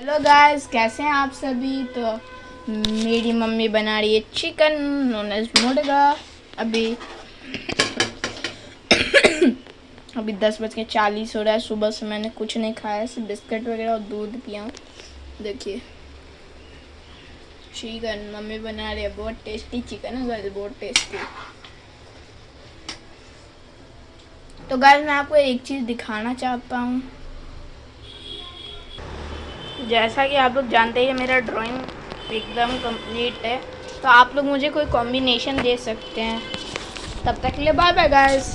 Hello guys, कैसे हैं आप सभी। तो मेरी मम्मी बना रही है चिकन नॉन एज मुर्गा। अभी अभी 10:40 हो रहा है। सुबह से मैंने कुछ नहीं खाया, सिर्फ बिस्किट वगैरह और दूध पिया। देखिए चिकन मम्मी बना रही है, बहुत टेस्टी चिकन है गाइस, बहुत टेस्टी। तो गाइस मैं आपको एक चीज़ दिखाना चाहता हूँ। जैसा कि आप लोग जानते हैं मेरा ड्राइंग एकदम कंप्लीट है, तो आप लोग मुझे कोई कॉम्बिनेशन दे सकते हैं। तब तक के लिए बाय बाय गाइस।